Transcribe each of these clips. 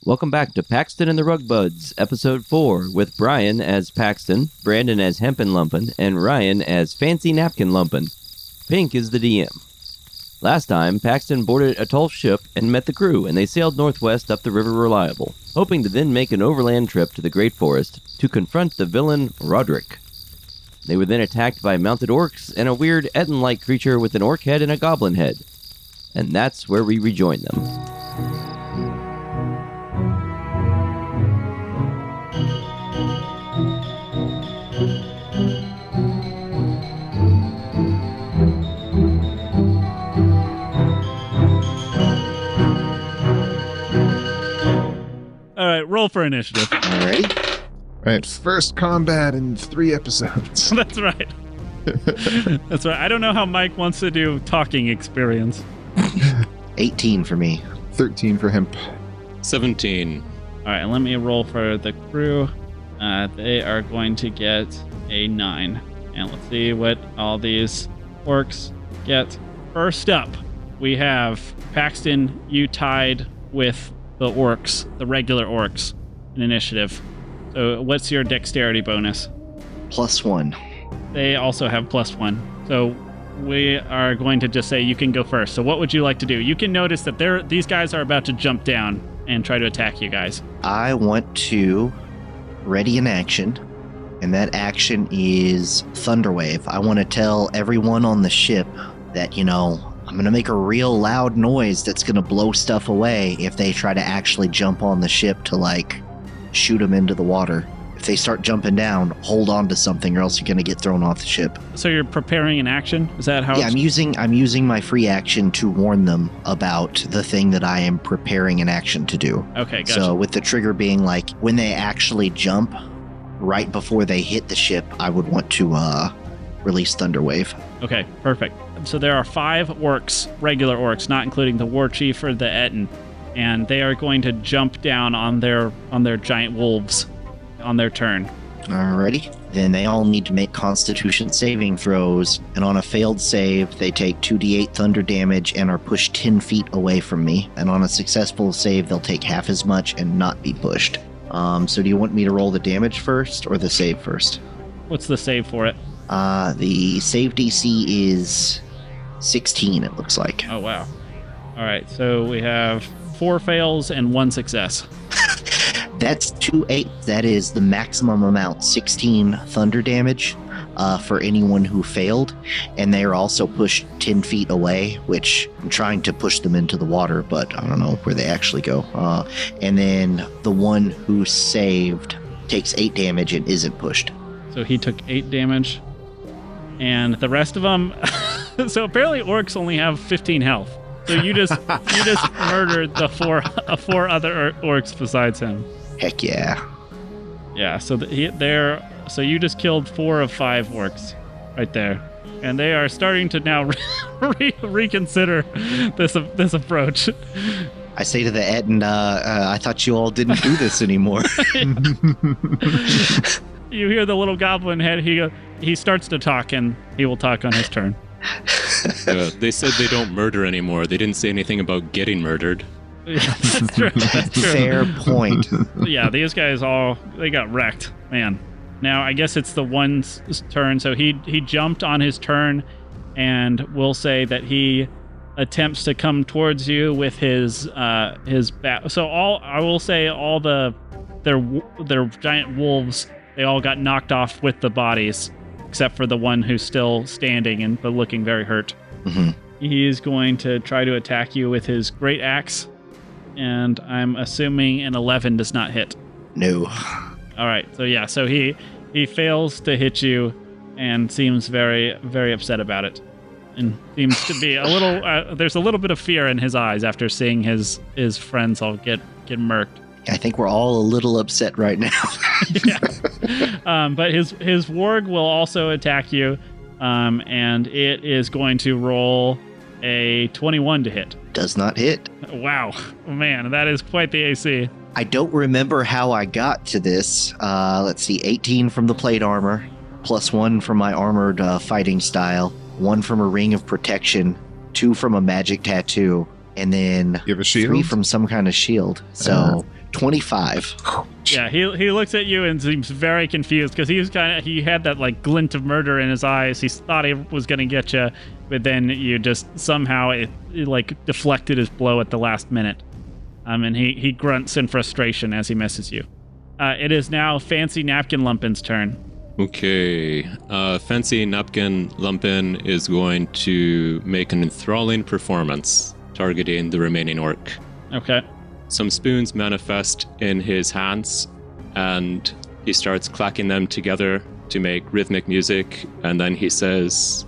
Welcome back to Paxton and the Rug Buds, Episode 4, with Brian as Paxton, Brandon as Hempen Lumpen, and Ryan as Fancy Napkin Lumpen. Pink is the DM. Last time, Paxton boarded Ataulf's ship and met the crew, and they sailed northwest up the River Reliable, hoping to then make an overland trip to the Great Forest to confront the villain Roderick. They were then attacked by mounted orcs and a weird Etten-like creature with an orc head and a goblin head. And that's where we rejoin them. All right, roll for initiative. All right, first combat in 3 episodes. That's right. That's right. I don't know how Mike wants to do talking experience. 18 for me. 13 for him. 17. All right, let me roll for the crew. They are going to get a 9. And let's see what all these orcs get. First up, we have Paxton, you tied with the orcs, the regular orcs, in initiative. So what's your dexterity bonus? +1. They also have +1. So we are going to just say you can go first. So what would you like to do? You can notice that these guys are about to jump down and try to attack you guys. I want to ready an action, and that action is Thunderwave. I want to tell everyone on the ship that, I'm going to make a real loud noise that's going to blow stuff away if they try to actually jump on the ship to, shoot them into the water. If they start jumping down, hold on to something or else you're going to get thrown off the ship. So you're preparing an action? Is that how? Yeah, I'm using my free action to warn them about the thing that I am preparing an action to do. Okay, gotcha. So with the trigger being when they actually jump, right before they hit the ship, I would want to release Thunderwave. Okay, perfect. So there are 5 orcs, regular orcs, not including the war chief or the Etten, and they are going to jump down on their giant wolves on their turn. Alrighty. Then they all need to make Constitution saving throws, and on a failed save, they take 2d8 thunder damage and are pushed 10 feet away from me. And on a successful save, they'll take half as much and not be pushed. So do you want me to roll the damage first or the save first? What's the save for it? The save DC is 16, it looks like. Oh, wow. All right, so we have 4 fails and 1 success. That's 2/8. That is the maximum amount, 16 thunder damage for anyone who failed. And they are also pushed 10 feet away, which I'm trying to push them into the water, but I don't know where they actually go. And then the one who saved takes 8 damage and isn't pushed. So he took 8 damage. And the rest of them... So apparently orcs only have 15 health. So you just murdered the 4 other orcs besides him. Heck yeah. Yeah, so so you just killed 4 of 5 orcs right there. And they are starting to now reconsider this approach. I say to the Etten, I thought you all didn't do this anymore. You hear the little goblin head, he starts to talk, and he will talk on his turn. They said they don't murder anymore. They didn't say anything about getting murdered. Yeah, that's true. Fair point. Yeah, these guys they got wrecked, man. Now I guess it's the one's turn. So he jumped on his turn, and we'll say that he attempts to come towards you with his bat. So I will say all their giant wolves, they all got knocked off with the bodies, except for the one who's still standing but looking very hurt. Mm-hmm. He is going to try to attack you with his great axe. And I'm assuming an 11 does not hit. No. All right. So he fails to hit you and seems very, very upset about it. And seems to be a little, there's a little bit of fear in his eyes after seeing his friends all get murked. I think we're all a little upset right now. Yeah. But his warg will also attack you. And it is going to roll a 21 to hit. Does not hit. Wow. Man, that is quite the AC. I don't remember how I got to this. Let's see, 18 from the plate armor, +1 from my armored fighting style, 1 from a ring of protection, 2 from a magic tattoo, and then You have a shield? 3 from some kind of shield. So 25. Yeah, he looks at you and seems very confused because he had that like glint of murder in his eyes. He thought he was going to get you, but then you just somehow it like deflected his blow at the last minute. And he grunts in frustration as he misses you. It is now Fancy Napkin Lumpen's turn. Okay. Fancy Napkin Lumpen is going to make an enthralling performance targeting the remaining orc. Okay. Some spoons manifest in his hands, and he starts clacking them together to make rhythmic music, and then he says,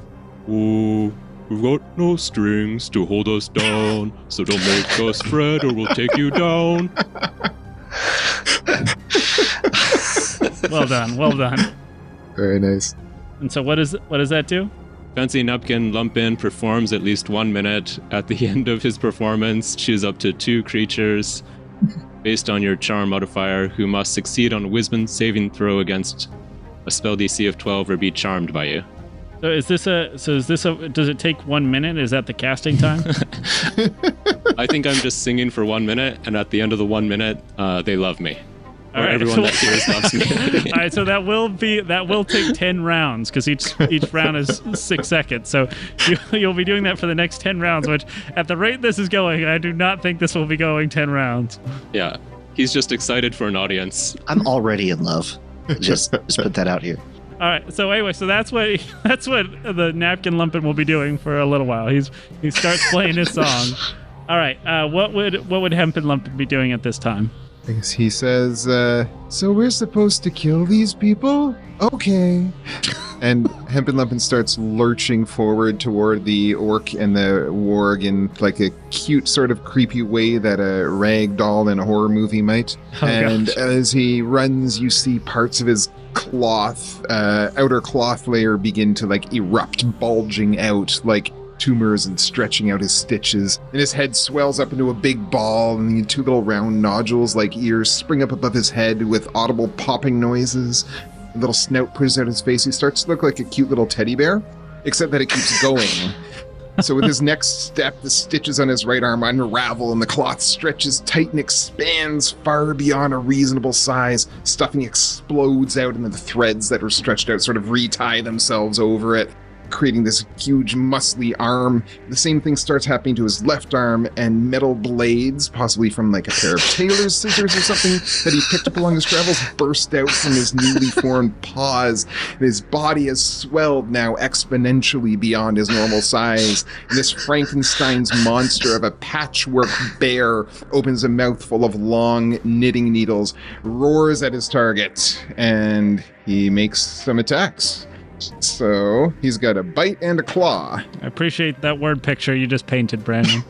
"Ooh, we've got no strings to hold us down, so don't make us fret or we'll take you down." Well done. Very nice. And so what does that do? Fancy Napkin Lumpin performs at least 1 minute. At the end of his performance, choose up to 2 creatures based on your charm modifier who must succeed on a wisdom saving throw against a spell DC of 12 or be charmed by you. So does it take 1 minute? Is that the casting time? I think I'm just singing for 1 minute, and at the end of the 1 minute, they love me. All Or right, everyone that hears loves me. All right, so that will take 10 rounds because each round is 6 seconds. So you'll be doing that for the next 10 rounds, which at the rate this is going, I do not think this will be going 10 rounds. Yeah, he's just excited for an audience. I'm already in love. Just put that out here. All right. So anyway, that's what the Napkin Lumpin will be doing for a little while. He starts playing his song. All right. What would Hempen Lumpin be doing at this time? I guess he says, so we're supposed to kill these people? Okay. And Hempen Lumpin starts lurching forward toward the orc and the warg in like a cute sort of creepy way that a rag doll in a horror movie might. Oh, and gosh. as he runs, you see parts of his outer cloth layer begin to like erupt, bulging out like tumors and stretching out his stitches, and his head swells up into a big ball, and the 2 little round nodules like ears spring up above his head with audible popping noises. A little snout pushes out his face. He starts to look like a cute little teddy bear, except that it keeps going. So with his next step, the stitches on his right arm unravel and the cloth stretches tight and expands far beyond a reasonable size. Stuffing explodes out into the threads that are stretched out sort of retie themselves over it, creating this huge muscly arm. The same thing starts happening to his left arm, and metal blades, possibly from like a pair of tailor's scissors or something that he picked up along his travels, burst out from his newly formed paws. And his body has swelled now exponentially beyond his normal size. And this Frankenstein's monster of a patchwork bear opens a mouth full of long knitting needles, roars at his target, and he makes some attacks. So he's got a bite and a claw. I appreciate that word picture you just painted, Brandon.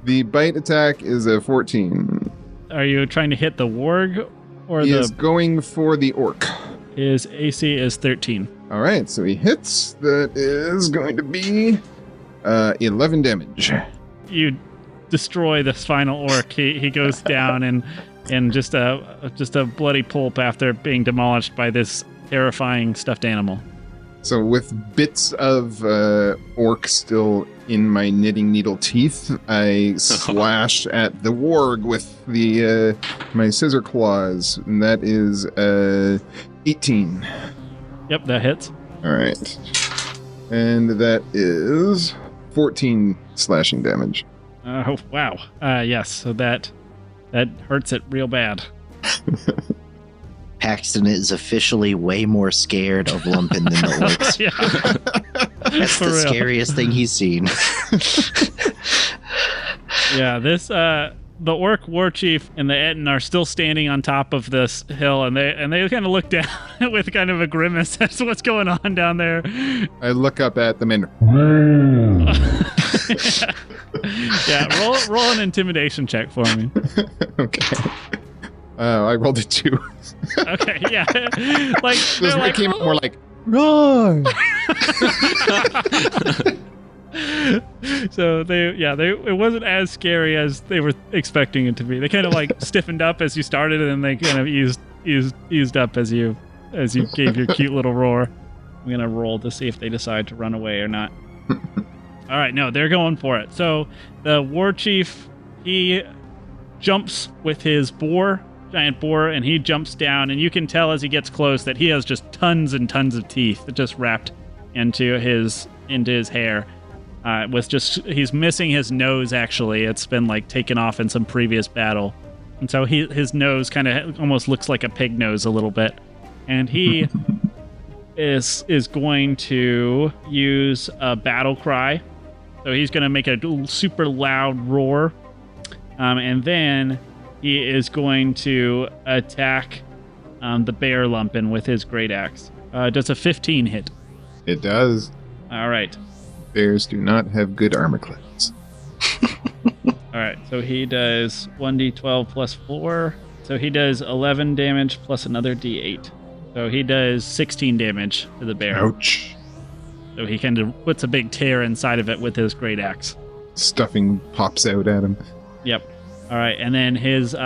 The bite attack is a 14. Are you trying to hit the warg or He is going for the orc. His AC is 13. All right, so he hits. That is going to be 11 damage. You destroy this final orc. He goes down and just a bloody pulp after being demolished by this terrifying stuffed animal. So with bits of orc still in my knitting needle teeth, I slash at the warg with the my scissor claws, and that is 18. Yep, that hits. All right, and that is 14 slashing damage. Oh, wow. Yes, so that hurts it real bad. Paxton is officially way more scared of Lumpen than the orcs. Yeah. That's For the real. scariest thing he's seen. Yeah, the orc war chief and the Etten are still standing on top of this hill, and they kind of look down with kind of a grimace as to what's going on down there. I look up at them and Yeah, roll an intimidation check for me. okay. I rolled a 2. Okay, yeah. Like This they're like, came out more like roar. So it wasn't as scary as they were expecting it to be. They kind of like stiffened up as you started, and then they kind of eased up as you gave your cute little roar. I'm gonna roll to see if they decide to run away or not. All right, no, they're going for it. So the war chief, he jumps with his giant boar, and he jumps down, and you can tell as he gets close that he has just tons and tons of teeth just wrapped into his hair. He's missing his nose, actually. It's been like taken off in some previous battle. And so his nose kind of almost looks like a pig nose a little bit. And he is going to use a battle cry. So he's going to make a super loud roar. And then he is going to attack the bear Lumpen with his great axe. Does a 15 hit? It does. All right. Bears do not have good armor class. All right, so he does 1d12 plus 4. So he does 11 damage plus another d8. So he does 16 damage to the bear. Ouch. So he kind of puts a big tear inside of it with his great axe. Stuffing pops out at him. Yep. All right, and then his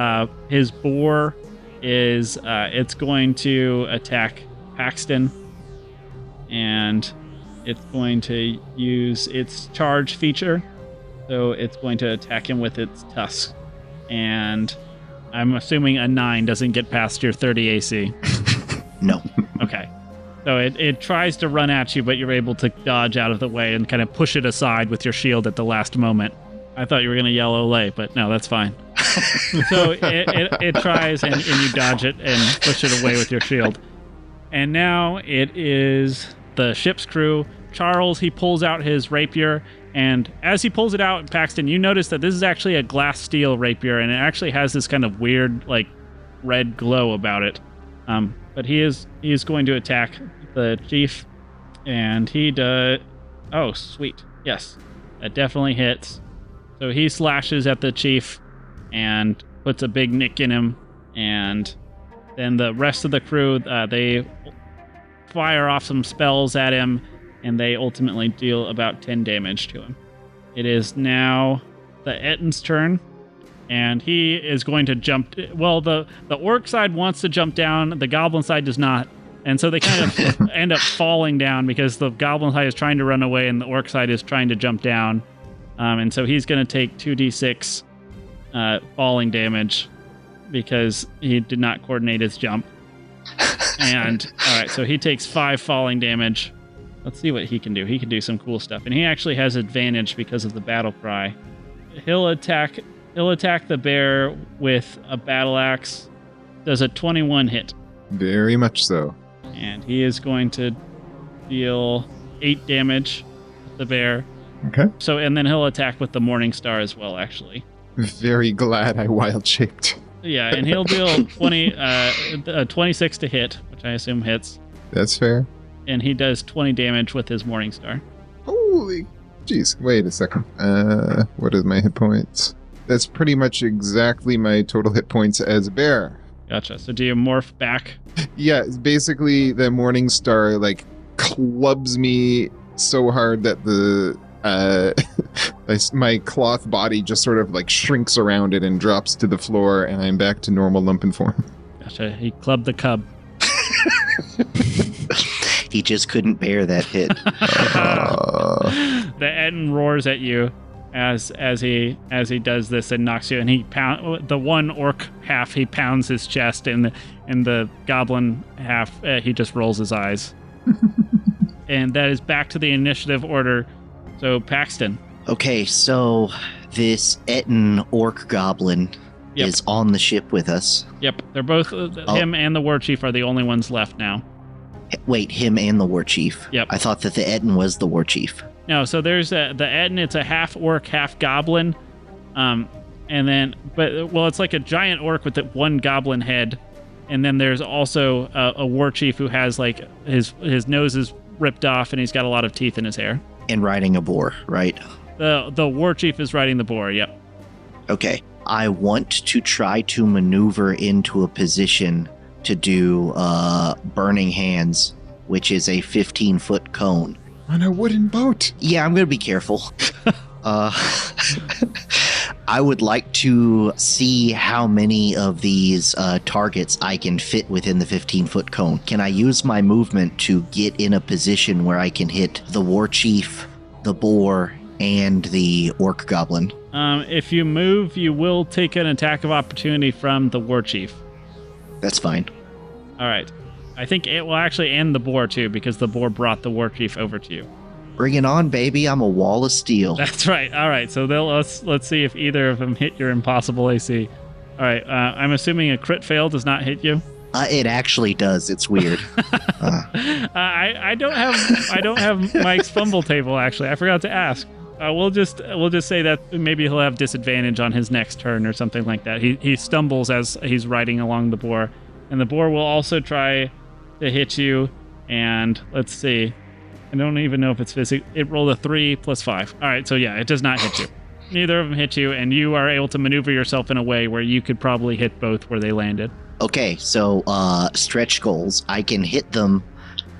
boar is it's going to attack Paxton, and it's going to use its charge feature. So it's going to attack him with its tusks. And I'm assuming a 9 doesn't get past your 30 AC. No. Okay. So it tries to run at you, but you're able to dodge out of the way and kind of push it aside with your shield at the last moment. I thought you were going to yell Olay, but no, that's fine. So it tries, and you dodge it and push it away with your shield. And now it is the ship's crew. Charles, he pulls out his rapier, and as he pulls it out, Paxton, you notice that this is actually a glass steel rapier, and it actually has this kind of weird, like, red glow about it. But he is going to attack the chief, and he does... Oh, sweet. Yes, that definitely hits. So he slashes at the chief and puts a big nick in him, and then the rest of the crew, they fire off some spells at him, and they ultimately deal about 10 damage to him. It is now the Ettin's turn, and he is going to jump... Well, the orc side wants to jump down, the goblin side does not, and so they kind of end up falling down because the goblin side is trying to run away and the orc side is trying to jump down. And so he's going to take 2d6 falling damage because he did not coordinate his jump. And, all right, so he takes 5 falling damage. Let's see what he can do. He can do some cool stuff. And he actually has advantage because of the battle cry. He'll attack the bear with a battle axe. Does a 21 hit. Very much so. And he is going to deal 8 damage to the bear. Okay. So, and then he'll attack with the Morning Star as well, actually. Very glad I wild-shaped. Yeah, and he'll deal 26 to hit, which I assume hits. That's fair. And he does 20 damage with his Morning Star. Holy jeez. Wait a second. What is my hit points? That's pretty much exactly my total hit points as a bear. Gotcha. So do you morph back? Yeah, basically the Morning Star, like, clubs me so hard that my cloth body just sort of, like, shrinks around it and drops to the floor, and I'm back to normal Lumpen form. Gotcha. He clubbed the cub. He just couldn't bear that hit. The Ettin roars at you as he does this and knocks you, and the one orc half, he pounds his chest, and the goblin half, he just rolls his eyes. And that is back to the initiative order. So Paxton. Okay, so this Ettin orc goblin is on the ship with us. Yep, they're both him and the war chief are the only ones left now. Wait, him and the war chief? Yep. I thought that the Ettin was the war chief. No, so there's the Ettin. It's a half orc, half goblin, and then it's like a giant orc with one goblin head, and then there's also a war chief who has like his nose is ripped off and he's got a lot of teeth in his hair. And riding a boar, right? The war chief is riding the boar. Yep. Okay, I want to try to maneuver into a position to do Burning Hands, which is a 15-foot cone. On a wooden boat. Yeah, I'm going to be careful. I would like to see how many of these targets I can fit within the 15-foot cone. Can I use my movement to get in a position where I can hit the war chief, the boar, and the orc goblin? If you move, you will take an attack of opportunity from the war chief. That's fine. All right. I think it will actually end the boar too, because the boar brought the war chief over to you. Bring it on, baby. I'm a wall of steel. That's right. All right. So let's see if either of them hit your impossible AC. All right. I'm assuming a crit fail does not hit you. It actually does. It's weird. I don't have Mike's fumble table. Actually, I forgot to ask. We'll just say that maybe he'll have disadvantage on his next turn or something like that. He stumbles as he's riding along the boar, and the boar will also try to hit you. And let's see. I don't even know if it's physical. It rolled a 3 + 5. All right, so yeah, it does not hit you. Neither of them hit you, and you are able to maneuver yourself in a way where you could probably hit both where they landed. Okay, so stretch goals. I can hit them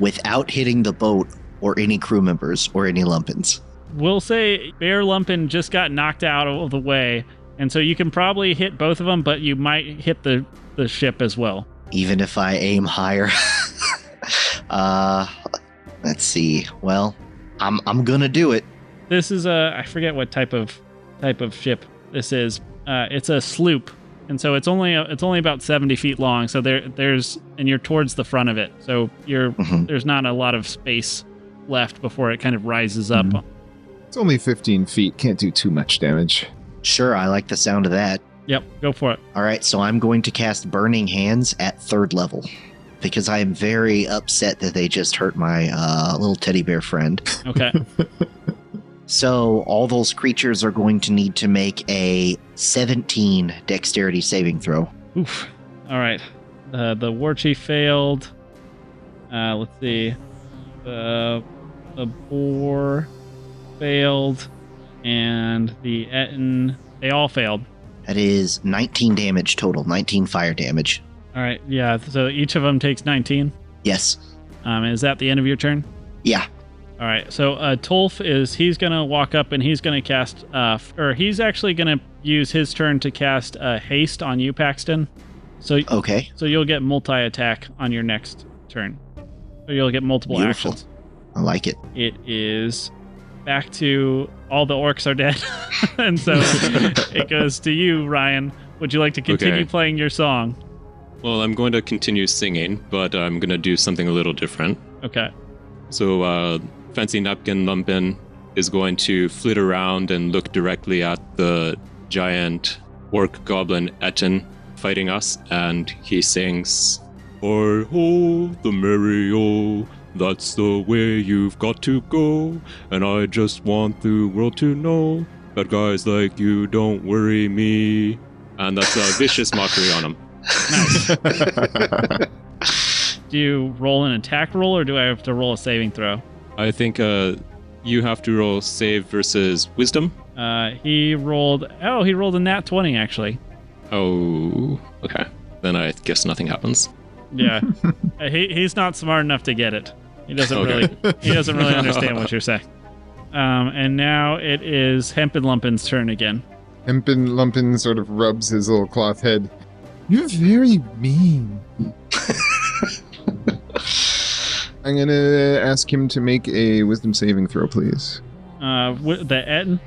without hitting the boat or any crew members or any Lumpens. We'll say Bear Lumpen just got knocked out of the way, and so you can probably hit both of them, but you might hit the ship as well. Even if I aim higher. Let's see. Well, I'm gonna do it. This is I forget what type of ship this is. It's a sloop, and so it's only about 70 feet long. So and you're towards the front of it, so there's not a lot of space left before it kind of rises up. It's only 15 feet. Can't do too much damage. Sure, I like the sound of that. Yep, go for it. All right, so I'm going to cast Burning Hands at 3rd level because I am very upset that they just hurt my little teddy bear friend. Okay. So all those creatures are going to need to make a 17 dexterity saving throw. Oof. All right. The war chief failed. Let's see. The boar failed, and the Etten, they all failed. That is 19 damage total, 19 fire damage. All right, yeah, so each of them takes 19. Yes. Is that the end of your turn? Yeah. All right, so Ataulf he's going to walk up and he's going to cast, he's actually going to use his turn to cast haste on you, Paxton. So okay. So you'll get multi-attack on your next turn. So you'll get multiple Beautiful. actions. I like it. It is back to all the orcs are dead. And so it goes to you, Ryan. Would you like to continue playing your song? Well, I'm going to continue singing, but I'm going to do something a little different. Okay. So, Fancy Napkin Lumpen is going to flit around and look directly at the giant orc goblin Etten fighting us, and he sings, "Hi-ho, the merry-o, that's the way you've got to go, and I just want the world to know that guys like you don't worry me." And that's a vicious mockery on him. Nice. Do you roll an attack roll, or do I have to roll a saving throw? I think you have to roll save versus wisdom. He rolled a nat 20, actually. Oh, okay. Then I guess nothing happens. Yeah. He's not smart enough to get it. He doesn't really understand what you're saying. And now it is Hempen Lumpen's turn again. Hempen Lumpen sort of rubs his little cloth head. You're very mean. I'm going to ask him to make a wisdom saving throw, please. The Etten?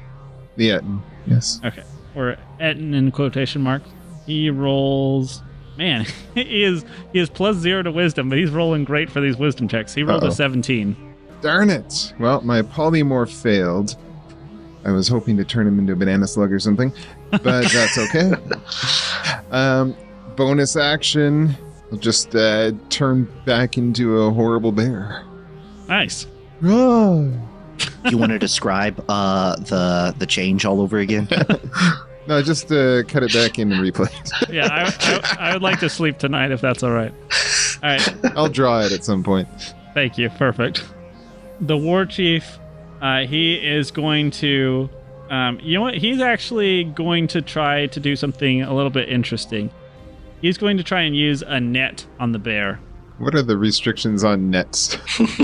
The Etten, yes. Okay. Or Etten in quotation marks. He rolls... Man, he is +0 to wisdom, but he's rolling great for these wisdom checks. He rolled a 17. Darn it. Well, my polymorph failed. I was hoping to turn him into a banana slug or something, but that's okay. Bonus action, I'll just turn back into a horrible bear. Nice. Oh. You want to describe the change all over again? No, just cut it back in and replay it. Yeah, I would like to sleep tonight if that's all right. All right. I'll draw it at some point. Thank you. Perfect. The war chief, he is going to, you know what? He's actually going to try to do something a little bit interesting. He's going to try and use a net on the bear. What are the restrictions on nets?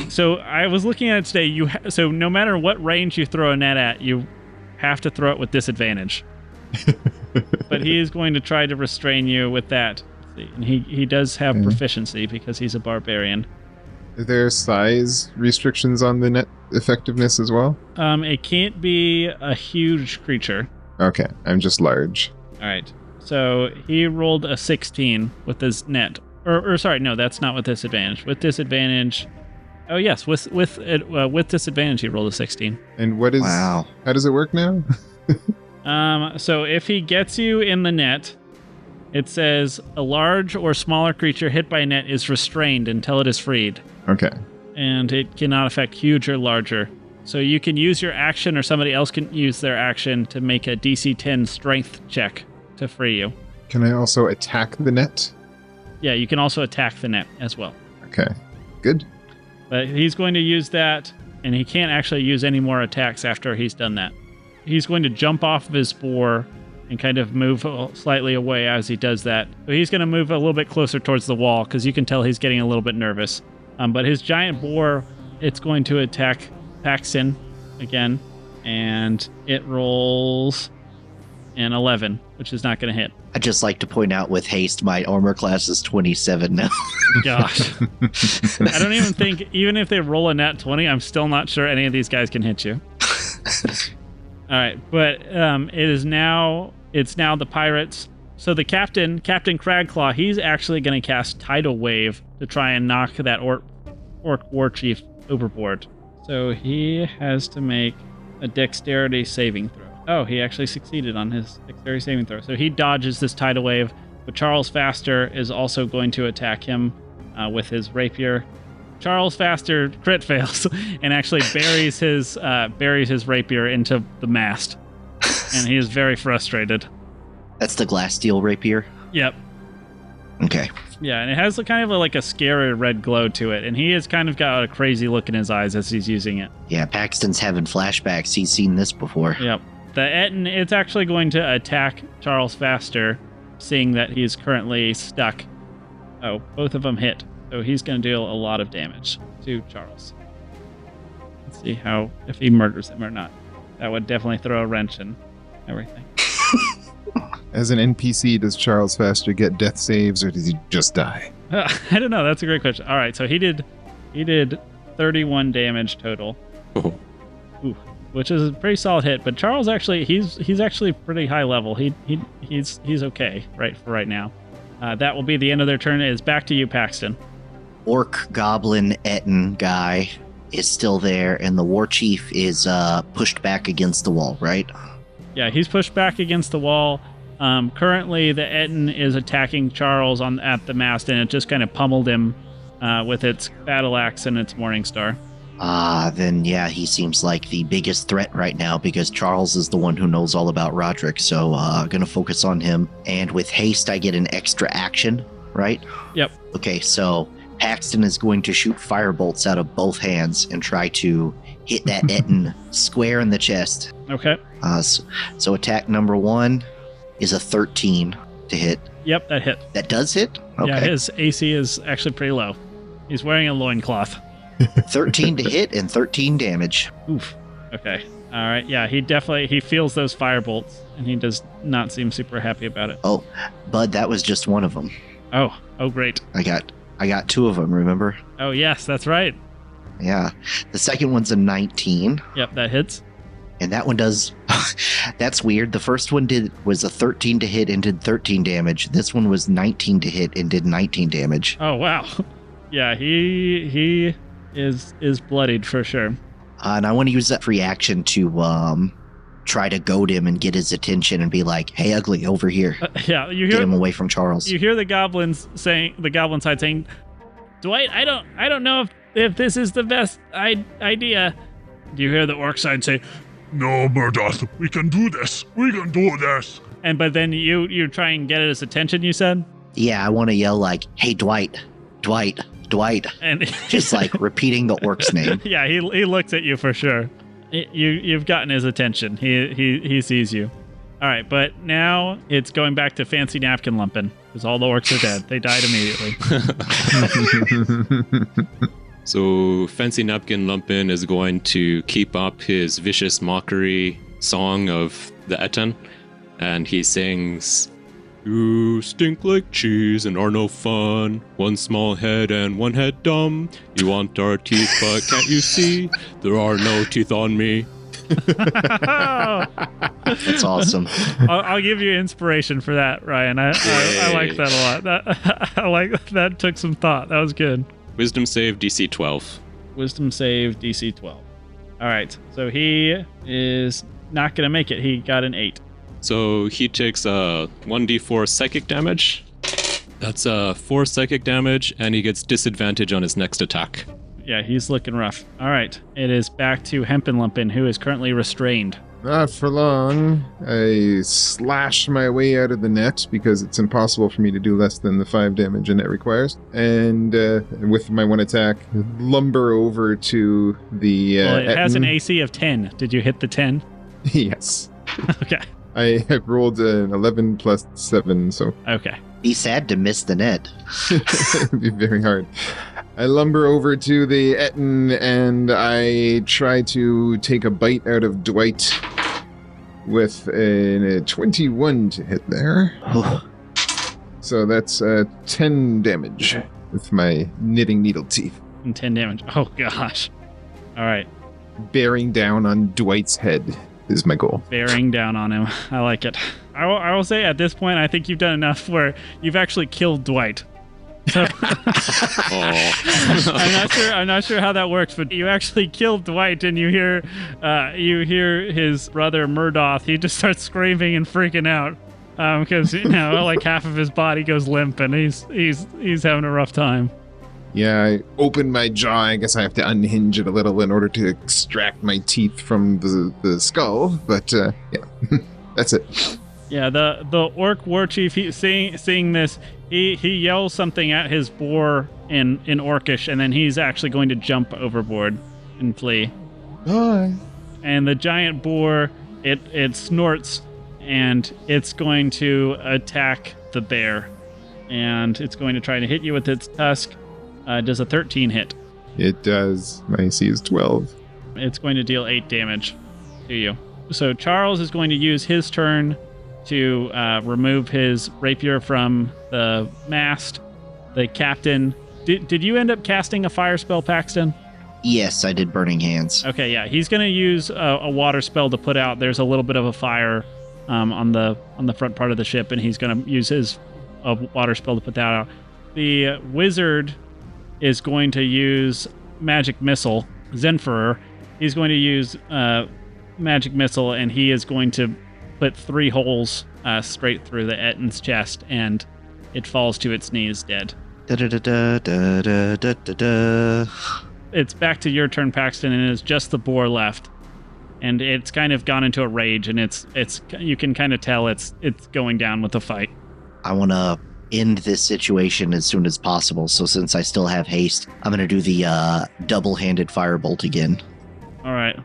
So I was looking at it today. So no matter what range you throw a net at, you have to throw it with disadvantage. But he is going to try to restrain you with that. And he does have proficiency because he's a barbarian. Are there size restrictions on the net effectiveness as well? It can't be a huge creature. Okay, I'm just large. All right. So he rolled a 16 with his net. Or sorry, no, that's not with disadvantage. With disadvantage. Oh yes, with disadvantage he rolled a 16. And what is? Wow. How does it work now? So if he gets you in the net, it says a large or smaller creature hit by a net is restrained until it is freed. Okay. And it cannot affect huge or larger. So you can use your action, or somebody else can use their action to make a DC 10 strength check to free you. Can I also attack the net? Yeah, you can also attack the net as well. Okay. Good. But he's going to use that, and he can't actually use any more attacks after he's done that. He's going to jump off of his boar and kind of move slightly away as he does that. So he's going to move a little bit closer towards the wall, because you can tell he's getting a little bit nervous. But his giant boar, it's going to attack Paxton again, and it rolls an 11, which is not going to hit. I'd just like to point out with haste, my armor class is 27 now. Gosh. I don't even think, even if they roll a nat 20, I'm still not sure any of these guys can hit you. All right, but it's now the pirates. So the Captain Cragclaw, he's actually going to cast Tidal Wave to try and knock that orc war chief overboard. So he has to make a dexterity saving throw. Oh, he actually succeeded on his dexterity saving throw. So he dodges this tidal wave, but Charles Faster is also going to attack him with his rapier. Charles Faster crit fails and actually buries his rapier into the mast, and he is very frustrated. That's the glass steel rapier? Yep. Okay. Yeah, and it has kind of like a scary red glow to it, and he has kind of got a crazy look in his eyes as he's using it. Yeah, Paxton's having flashbacks. He's seen this before. Yep. The Etten, it's actually going to attack Charles Faster, seeing that he's currently stuck. Oh, both of them hit. So he's going to deal a lot of damage to Charles. Let's see if he murders him or not. That would definitely throw a wrench in everything. As an NPC, does Charles Faster get death saves, or does he just die? I don't know. That's a great question. All right, so he did 31 damage total. Oh. Ooh, which is a pretty solid hit. But Charles actually, he's actually pretty high level. He's okay right now. That will be the end of their turn. It is back to you, Paxton. Orc Goblin Etten guy is still there, and the war chief is pushed back against the wall, right? Yeah, he's pushed back against the wall. Currently, the Etten is attacking Charles at the mast, and it just kind of pummeled him with its battle axe and its morning star. Then yeah, he seems like the biggest threat right now, because Charles is the one who knows all about Roderick, so gonna focus on him. And with haste, I get an extra action, right? Yep. Okay, so Paxton is going to shoot firebolts out of both hands and try to hit that Etten square in the chest. Okay. So attack number 1 is a 13 to hit. Yep, that hit. That does hit? Okay. Yeah, his AC is actually pretty low. He's wearing a loincloth. 13 to hit and 13 damage. Oof. Okay. All right. Yeah, he feels those firebolts, and he does not seem super happy about it. Oh, Bud, that was just one of them. Oh, great. I got 2 of them, remember? Oh, yes, that's right. Yeah. The second one's a 19. Yep, that hits. And that one does... That's weird. The first one was a 13 to hit and did 13 damage. This one was 19 to hit and did 19 damage. Oh, wow. Yeah, he is bloodied for sure. And I want to use that free action to try to goad him and get his attention and be like, "Hey, ugly, over here." Yeah, you hear get him away from Charles. You hear the goblin side saying, "Dwight, I don't know if this is the best idea." Do you hear the orc side say, "No, Murdoch, we can do this. We can do this." But then you try and get his attention, you said? Yeah, I want to yell like, "Hey, Dwight, Dwight, Dwight." And just like repeating the orc's name. Yeah, he looks at you for sure. You've gotten his attention. He sees you. All right, but now it's going back to Fancy Napkin Lumpin, because all the orcs are dead. They died immediately. So Fancy Napkin Lumpin is going to keep up his vicious mockery song of the Etten, and he sings, "You stink like cheese and are no fun. One small head and one head dumb. You want our teeth, but can't you see? There are no teeth on me." That's awesome. I'll give you inspiration for that, Ryan. I like that a lot. I like that. Took some thought. That was good. Wisdom save DC 12. Wisdom save DC 12. All right, so he is not going to make it. He got an 8. So he takes 1d4 psychic damage. That's 4 psychic damage, and he gets disadvantage on his next attack. Yeah, he's looking rough. All right, it is back to Lumpens, who is currently restrained. Not for long. I slash my way out of the net because it's impossible for me to do less than the 5 damage a net requires. And with my one attack, lumber over to the... well, it has an AC of 10. Did you hit the 10? Yes. Okay. I have rolled an 11 plus 7, so... Okay. Be sad to miss the net. It'd be very hard. I lumber over to the Etten and I try to take a bite out of Dwight with a 21 to hit there. So that's 10 damage with my knitting needle teeth. And 10 damage. Oh, gosh. All right. Bearing down on Dwight's head is my goal. Bearing down on him. I like it. I will say at this point, I think you've done enough where you've actually killed Dwight. So I'm not sure how that works, but you actually killed Dwight, and you hear his brother Murdoch. He just starts screaming and freaking out because like half of his body goes limp, and he's having a rough time. Yeah, I open my jaw. I guess I have to unhinge it a little in order to extract my teeth from the skull. But yeah, that's it. Yeah, the orc war chief, seeing this, he yells something at his boar in Orcish, and then he's actually going to jump overboard and flee. Bye. And the giant boar, it snorts, and it's going to attack the bear, and it's going to try to hit you with its tusk. Does a 13 hit? It does. My AC is 12. It's going to deal 8 damage to you. So Charles is going to use his turn to remove his rapier from the mast. The captain... Did you end up casting a fire spell, Paxton? Yes, I did Burning Hands. Okay, yeah. He's going to use a water spell to put out. There's a little bit of a fire on the front part of the ship, and he's going to use his water spell to put that out. The wizard is going to use Magic Missile. Zenferer, he's going to use Magic Missile, and he is going to put 3 holes straight through the Etten's chest, and it falls to its knees dead. It's back to your turn, Paxton, and it's just the boar left. And it's kind of gone into a rage, and it's you can kind of tell it's going down with the fight. I want to end this situation as soon as possible, so since I still have haste, I'm going to do the double-handed firebolt again. All right.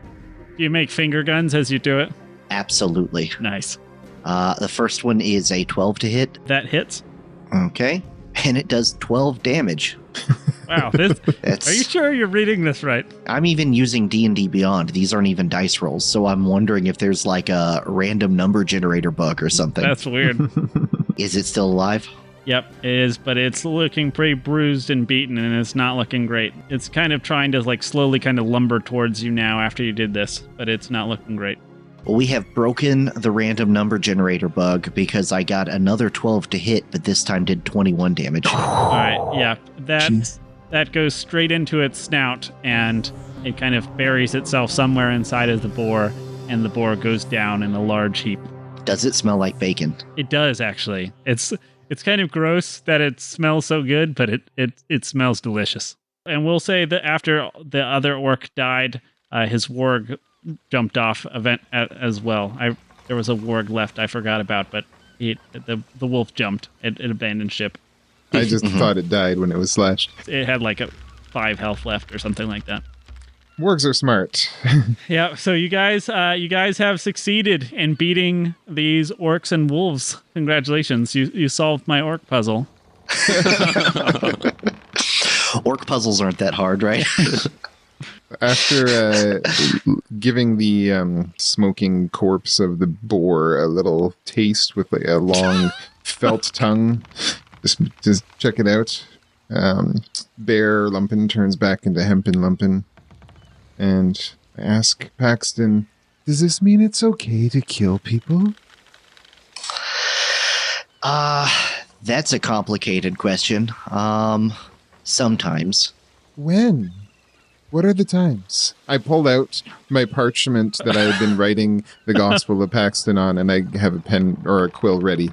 Do you make finger guns as you do it? Absolutely. Nice. The first one is a 12 to hit. That hits. Okay. And it does 12 damage. Wow. Are you sure you're reading this right? I'm even using D&D Beyond. These aren't even dice rolls, so I'm wondering if there's like a random number generator bug or something. That's weird. Is it still alive? Yep, it is, but it's looking pretty bruised and beaten, and it's not looking great. It's kind of trying to like slowly kind of lumber towards you now after you did this, but it's not looking great. Well, we have broken the random number generator bug because I got another 12 to hit, but this time did 21 damage. All right, yeah, that goes straight into its snout, and it kind of buries itself somewhere inside of the boar, and the boar goes down in a large heap. Does it smell like bacon? It does, actually. It's kind of gross that it smells so good, but it smells delicious. And we'll say that after the other orc died, his warg jumped off event as well. There was a warg left I forgot about, but the wolf jumped. It abandoned ship. I just thought it died when it was slashed. It had like 5 health left or something like that. Wargs are smart. Yeah, so you guys have succeeded in beating these orcs and wolves. Congratulations, you solved my orc puzzle. Orc puzzles aren't that hard, right? After giving the smoking corpse of the boar a little taste with like a long felt tongue, just check it out. Bear Lumpen turns back into Lumpen, and I ask Paxton, Does this mean it's okay to kill people? That's a complicated question. Sometimes. When? What are the times? I pulled out my parchment that I had been writing the Gospel of Paxton on, and I have a pen or a quill ready.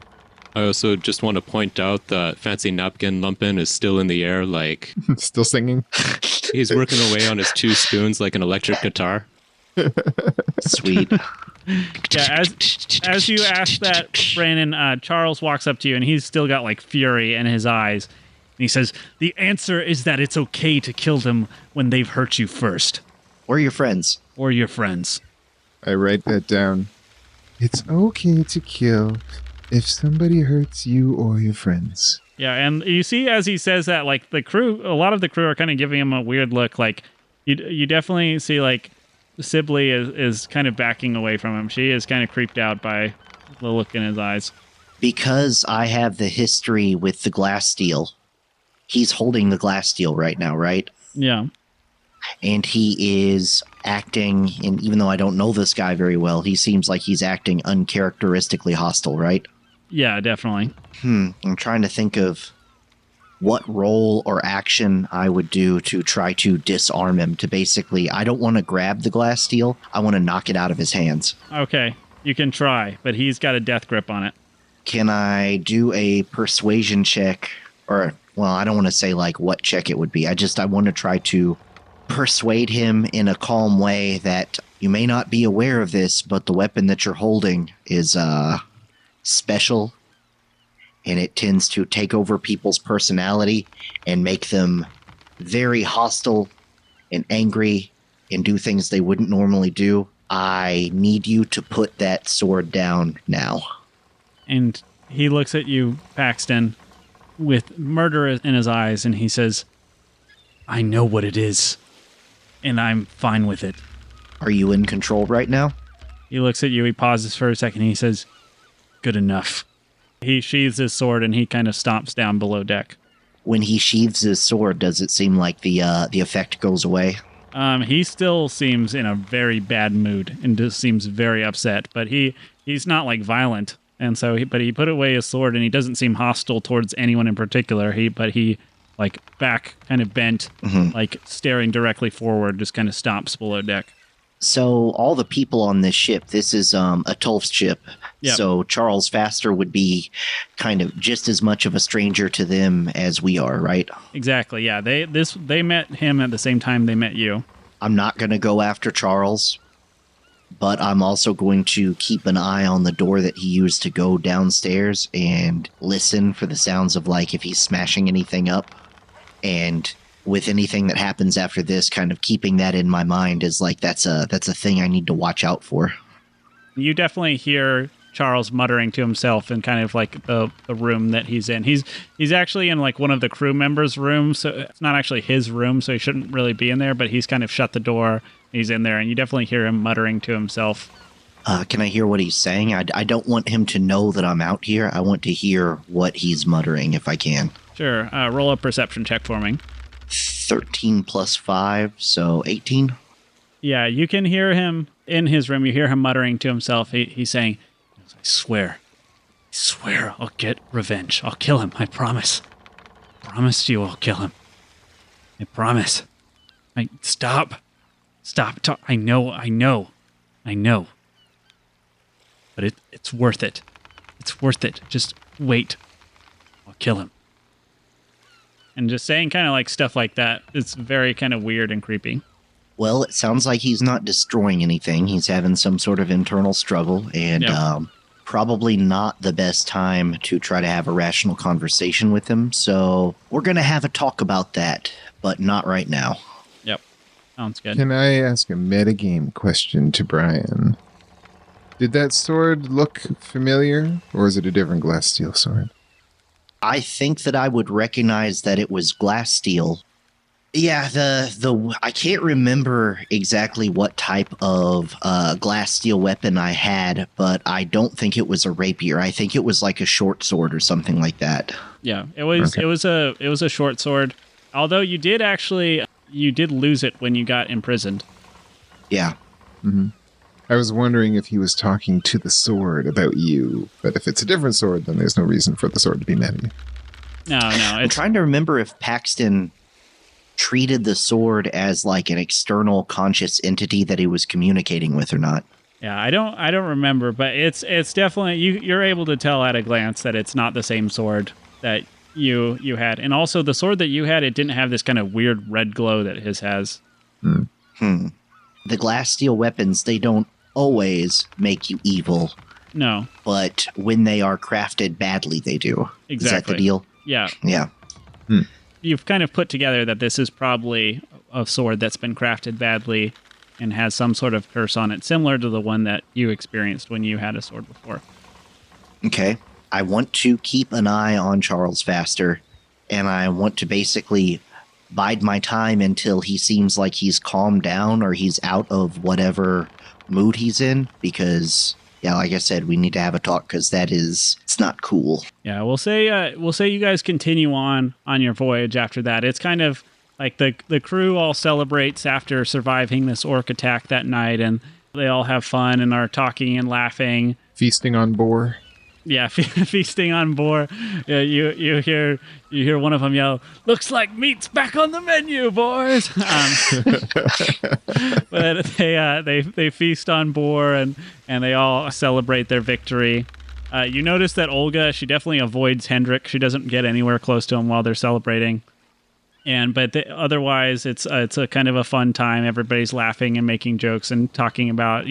I also just want to point out that Fancy Napkin Lumpen is still in the air, like Still singing? he's working away on his 2 spoons like an electric guitar. Sweet. Yeah, as you ask that, Brandon, Charles walks up to you, and he's still got like fury in his eyes. And he says, "The answer is that it's okay to kill them when they've hurt you first. Or your friends. Or your friends." I write that down. It's okay to kill if somebody hurts you or your friends. Yeah, and you see as he says that, like the crew, a lot of the crew are kind of giving him a weird look. Like you definitely see like Sibley is kind of backing away from him. She is kind of creeped out by the look in his eyes. Because I have the history with the glass steel, he's holding the glass steel right now, right? Yeah. And he is acting, and even though I don't know this guy very well, he seems like he's acting uncharacteristically hostile, right? Yeah, definitely. I'm trying to think of what role or action I would do to try to disarm him. To basically, I don't want to grab the glass steel. I want to knock it out of his hands. Okay, you can try, but he's got a death grip on it. Can I do a persuasion check? Or, well, I don't want to say like what check it would be. I want to try to persuade him in a calm way that you may not be aware of this, but the weapon that you're holding is special, and it tends to take over people's personality and make them very hostile and angry and do things they wouldn't normally do. I need you to put that sword down now. And he looks at you, Paxton, with murder in his eyes, and he says, "I know what it is, and I'm fine with it." Are you in control right now? He looks at you, he pauses for a second, and he says, "Good enough." He sheathes his sword, and he kind of stomps down below deck. When he sheathes his sword, does it seem like the effect goes away? He still seems in a very bad mood and just seems very upset, but he's not like violent. And so, but he put away his sword, and he doesn't seem hostile towards anyone in particular. But he like back kind of bent, like staring directly forward, just kind of stomps below deck. So all the people on this ship, this is Ataulf's ship. Yep. So Charles Faster would be kind of just as much of a stranger to them as we are, right? Exactly. Yeah. They met him at the same time they met you. I'm not going to go after Charles, but I'm also going to keep an eye on the door that he used to go downstairs and listen for the sounds of like if he's smashing anything up. And with anything that happens after this, kind of keeping that in my mind is like that's a thing I need to watch out for. You definitely hear Charles muttering to himself in kind of like the room that he's in. He's actually in like one of the crew members' rooms, so it's not actually his room, so he shouldn't really be in there, but he's kind of shut the door. He's in there, and you definitely hear him muttering to himself. Can I hear what he's saying? I don't want him to know that I'm out here. I want to hear what he's muttering if I can. Sure. Roll a perception check for me. 13 plus 5, so 18. Yeah, you can hear him in his room. You hear him muttering to himself. He's saying, I swear I'll get revenge. I'll kill him. I promise. Promise you I'll kill him. I promise. Stop. I know. But it's worth it. It's worth it. Just wait. I'll kill him. And just saying kind of like stuff like that, it's very kind of weird and creepy. Well, it sounds like he's not destroying anything. He's having some sort of internal struggle, and probably not the best time to try to have a rational conversation with him. So we're going to have a talk about that, but not right now. Yep. Sounds good. Can I ask a metagame question to Brian? Did that sword look familiar, or is it a different glass steel sword? I think that I would recognize that it was glass steel. Yeah, I can't remember exactly what type of glass steel weapon I had, but I don't think it was a rapier. I think it was like a short sword or something like that. Yeah, it was a short sword. Although you did lose it when you got imprisoned. Yeah. Mm-hmm. I was wondering if he was talking to the sword about you, but if it's a different sword, then there's no reason for the sword to be mad at you. No. I'm trying to remember if Paxton treated the sword as like an external conscious entity that he was communicating with or not. Yeah, I don't remember, but it's definitely you're able to tell at a glance that it's not the same sword that you had. And also the sword that you had, it didn't have this kind of weird red glow that his has. The glass steel weapons, they don't always make you evil. No. But when they are crafted badly, they do. Exactly. Is that the deal? Yeah. Yeah. You've kind of put together that this is probably a sword that's been crafted badly and has some sort of curse on it, similar to the one that you experienced when you had a sword before. Okay. I want to keep an eye on Charles Faster, and I want to basically bide my time until he seems like he's calmed down or he's out of whatever mood he's in, because, yeah, like I said, we need to have a talk, because it's not cool. Yeah, we'll say you guys continue on your voyage after that. It's kind of like the crew all celebrates after surviving this orc attack that night, and they all have fun and are talking and laughing. Feasting on boar. Yeah, feasting on boar. Yeah, you hear one of them yell, "Looks like meat's back on the menu, boys!" But they feast on boar and they all celebrate their victory. You notice that Olga, she definitely avoids Hendrik. She doesn't get anywhere close to him while they're celebrating. Otherwise, it's a kind of a fun time. Everybody's laughing and making jokes and talking about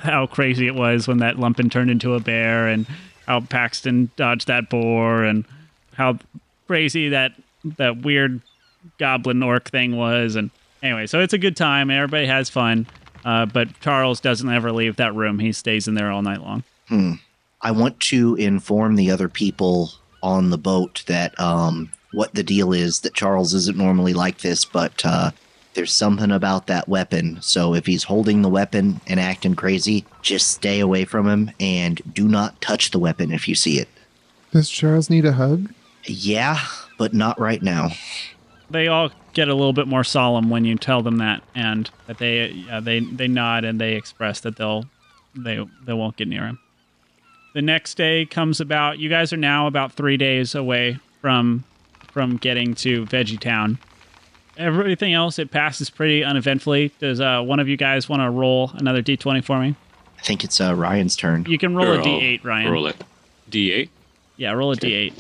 how crazy it was when that Lumpen turned into a bear, and how Paxton dodged that boar, and how crazy that weird goblin orc thing was. And anyway, so it's a good time and everybody has fun. But Charles doesn't ever leave that room. He stays in there all night long. I want to inform the other people on the boat that what the deal is, that Charles isn't normally like this, but there's something about that weapon. So if he's holding the weapon and acting crazy, just stay away from him and do not touch the weapon if you see it. Does Charles need a hug? Yeah, but not right now. They all get a little bit more solemn when you tell them that, and that they nod and they express that they won't get near him. The next day comes about. You guys are now about 3 days away from getting to Veggie Town. Everything else, it passes pretty uneventfully. Does one of you guys want to roll another D20 for me? I think it's Ryan's turn. You can roll a D8, Ryan. Roll it. D8? Yeah, roll a D8.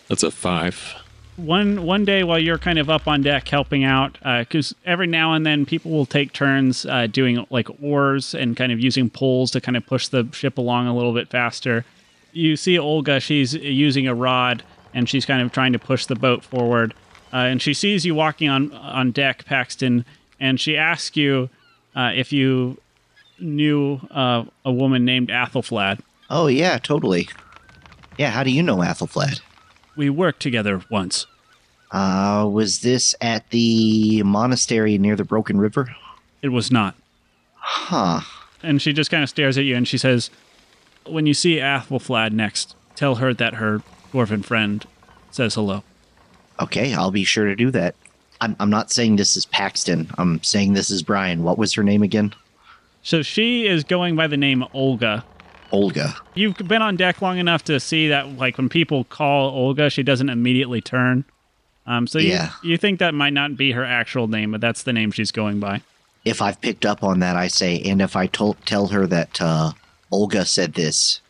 That's a 5. One day while you're kind of up on deck helping out, because every now and then people will take turns doing like oars and kind of using poles to kind of push the ship along a little bit faster. You see Olga, she's using a rod, and she's kind of trying to push the boat forward. And she sees you walking on deck, Paxton, and she asks you if you knew a woman named Ataulf. Oh, yeah, totally. Yeah, how do you know Ataulf? We worked together once. Was this at the monastery near the Broken River? It was not. Huh. And she just kind of stares at you, and she says, "When you see Ataulf next, tell her that her dwarven friend says hello." Okay, I'll be sure to do that. I'm not saying this is Paxton. I'm saying this is Brian. What was her name again? So she is going by the name Olga. Olga. You've been on deck long enough to see that, like, when people call Olga, she doesn't immediately turn. You think that might not be her actual name, but that's the name she's going by. If I've picked up on that, I say, and if I tell her that Olga said this,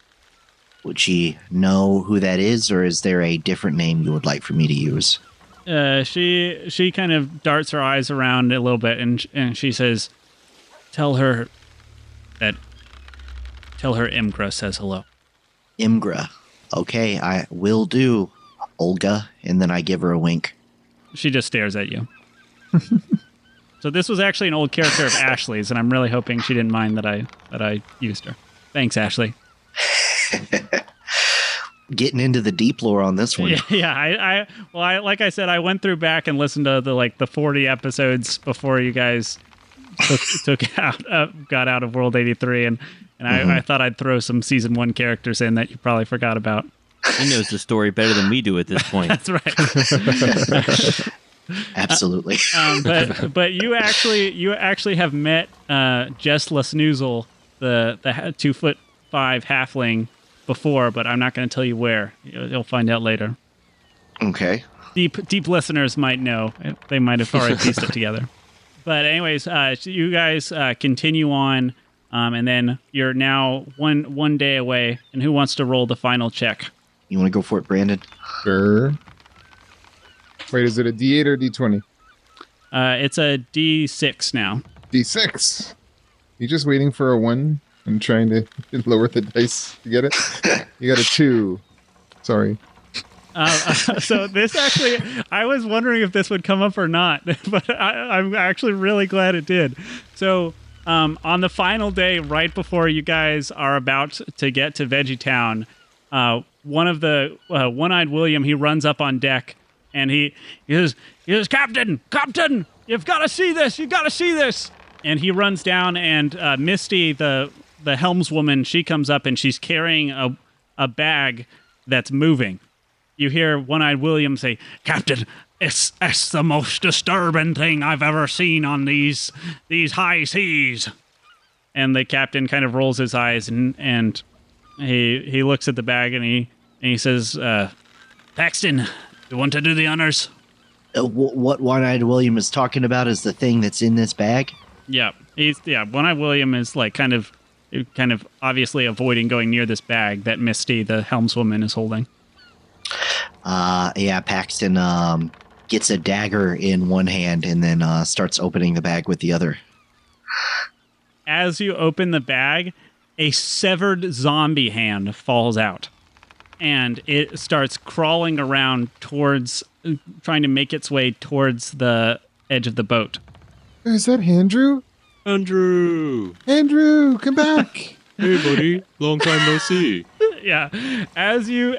would she know who that is, or is there a different name you would like for me to use? She kind of darts her eyes around a little bit, and she says, Tell her Imgra says hello." Imgra. Okay, I will do, Olga, and then I give her a wink. She just stares at you. So this was actually an old character of Ashley's, and I'm really hoping she didn't mind that I used her. Thanks, Ashley. Getting into the deep lore on this one. Yeah. I like I said, I went through back and listened to the 40 episodes before you guys got out of World 83, and I thought I'd throw some season 1 characters in that you probably forgot about. He knows the story better than we do at this point. That's right. Absolutely. But you actually have met Jess Lesnoozle, the 2'5" halfling before, but I'm not going to tell you where. You'll find out later. Okay. Deep listeners might know. They might have already pieced it together. But anyways, you guys continue on, and then you're now one day away. And who wants to roll the final check? You want to go for it, Brandon? Sure. Wait, is it a D8 or D20? It's a D6 now. D6. You just waiting for a 1 and trying to lower the dice to get it? You got a 2. Sorry. So this actually, I was wondering if this would come up or not, but I'm actually really glad it did. So on the final day, right before you guys are about to get to Veggie Town, one of the One-Eyed William, he runs up on deck and he says, Captain, you've got to see this. You've got to see this. And he runs down and Misty, the helmswoman, she comes up and she's carrying a bag that's moving. You hear One-Eyed William say, Captain, it's the most disturbing thing I've ever seen on these high seas. And the captain kind of rolls his eyes and he looks at the bag and he says, Paxton, you want to do the honors? What One-Eyed William is talking about is the thing that's in this bag? Yeah. One-Eyed William is like kind of obviously avoiding going near this bag that Misty, the helmswoman, is holding. Paxton gets a dagger in one hand and then starts opening the bag with the other. As you open the bag, a severed zombie hand falls out. And it starts crawling around trying to make its way towards the edge of the boat. Is that Andrew? Andrew, come back! hey buddy, long time no see. Yeah, as you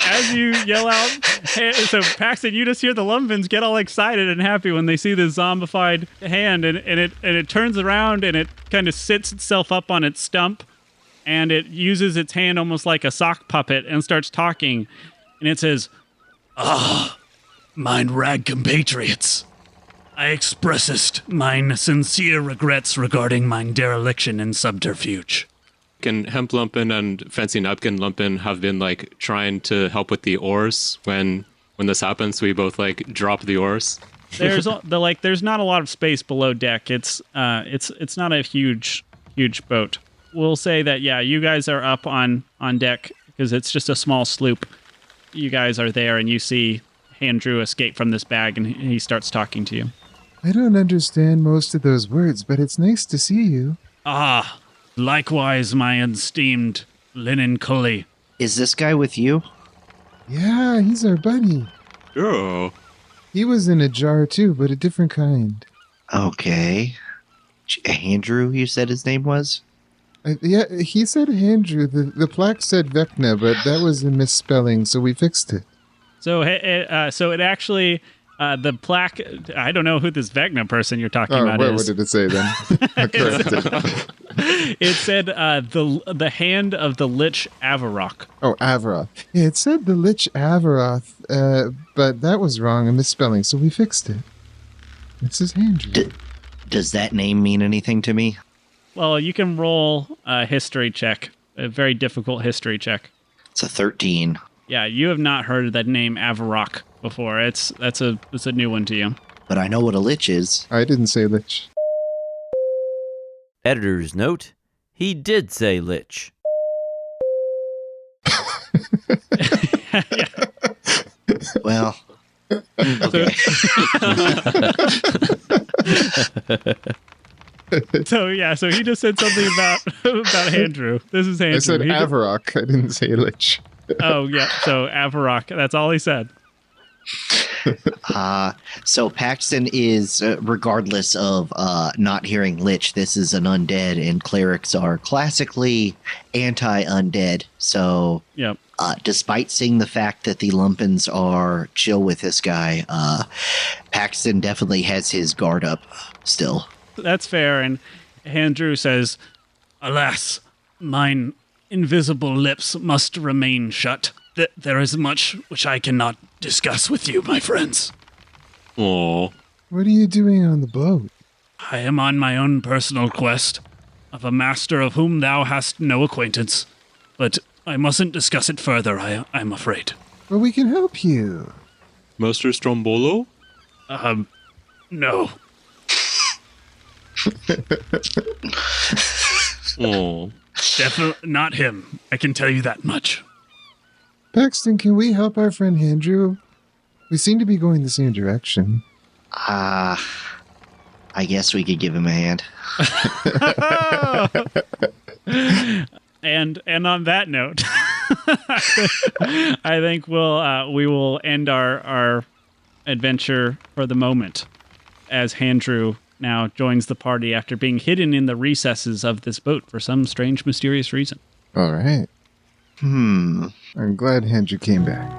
yell out, so Paxton, you just hear the Lumpens get all excited and happy when they see this zombified hand, and it turns around and it kind of sits itself up on its stump, and it uses its hand almost like a sock puppet and starts talking, and it says, mine rag compatriots, I expressest mine sincere regrets regarding mine dereliction and subterfuge. And Hemp Lumpen and Fancy Napkin Lumpen have been like trying to help with the oars when this happens. We both like drop the oars. There's not a lot of space below deck. It's not a huge boat. We'll say that you guys are up on deck because it's just a small sloop. You guys are there and you see Andrew escape from this bag and he starts talking to you. I don't understand most of those words, but it's nice to see you. Likewise, my esteemed Linen Cully. Is this guy with you? Yeah, he's our buddy. Oh. He was in a jar too, but a different kind. Okay. Andrew, you said his name was? Yeah, he said Andrew. The plaque said Vecna, but that was a misspelling, so we fixed it. So it actually... the plaque, I don't know who this Vecna person you're talking about is. What did it say then? I corrected. It said the hand of the Lich Avaroth. Oh, Avaroth. Yeah, it said the Lich Avaroth, but that was wrong, a misspelling, so we fixed it. This is Andrew. Does that name mean anything to me? Well, you can roll a history check, a very difficult history check. It's a 13. Yeah, you have not heard of that name Avaroth before. It's a new one to you. But I know what a lich is. I didn't say Lich. Editor's note, he did say Lich. Well, okay. So he just said something about Andrew. This is Andrew. I said Avaroth. I didn't say Lich. Oh, yeah. So Avaroth. That's all he said. So Paxton is, regardless of not hearing Lich, this is an undead, and clerics are classically anti-undead. So, yep. Despite seeing the fact that the Lumpens are chill with this guy, Paxton definitely has his guard up still. That's fair. And Andrew says, alas, mine invisible lips must remain shut. There is much which I cannot discuss with you, my friends. Oh. What are you doing on the boat? I am on my own personal quest of a master of whom thou hast no acquaintance. But I mustn't discuss it further, I'm afraid. Well, we can help you. Master Strombolo? No. Oh. Definitely not him. I can tell you that much. Paxton, can we help our friend Andrew? We seem to be going the same direction. I guess we could give him a hand. And on that note, I think we will end our adventure for the moment as Andrew now joins the party after being hidden in the recesses of this boat for some strange, mysterious reason. All right. I'm glad Andrew came back.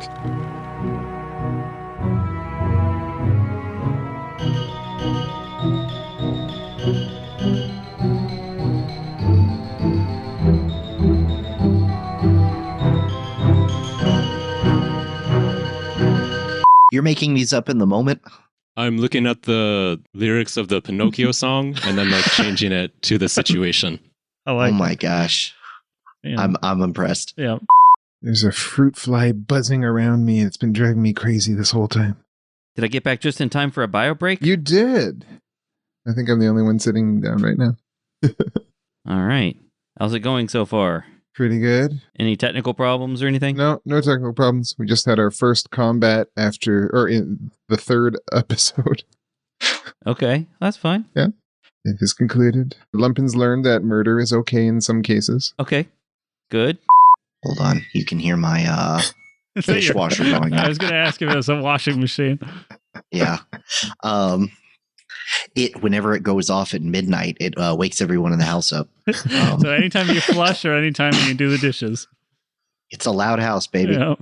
You're making these up in the moment? I'm looking at the lyrics of the Pinocchio song and then like changing it to the situation. I like Oh my gosh. Yeah. I'm impressed. Yeah. There's a fruit fly buzzing around me. It's been driving me crazy this whole time. Did I get back just in time for a bio break? You did. I think I'm the only one sitting down right now. All right. How's it going so far? Pretty good. Any technical problems or anything? No technical problems. We just had our first combat in the third episode. Okay, that's fine. Yeah. It is concluded. Lumpens learned that murder is okay in some cases. Okay, good. Hold on. You can hear my dishwasher going I on. was going to ask if it was a washing machine. Yeah. Whenever it goes off at midnight, it wakes everyone in the house up. So anytime you flush or anytime you do the dishes. It's a loud house, baby. Yeah.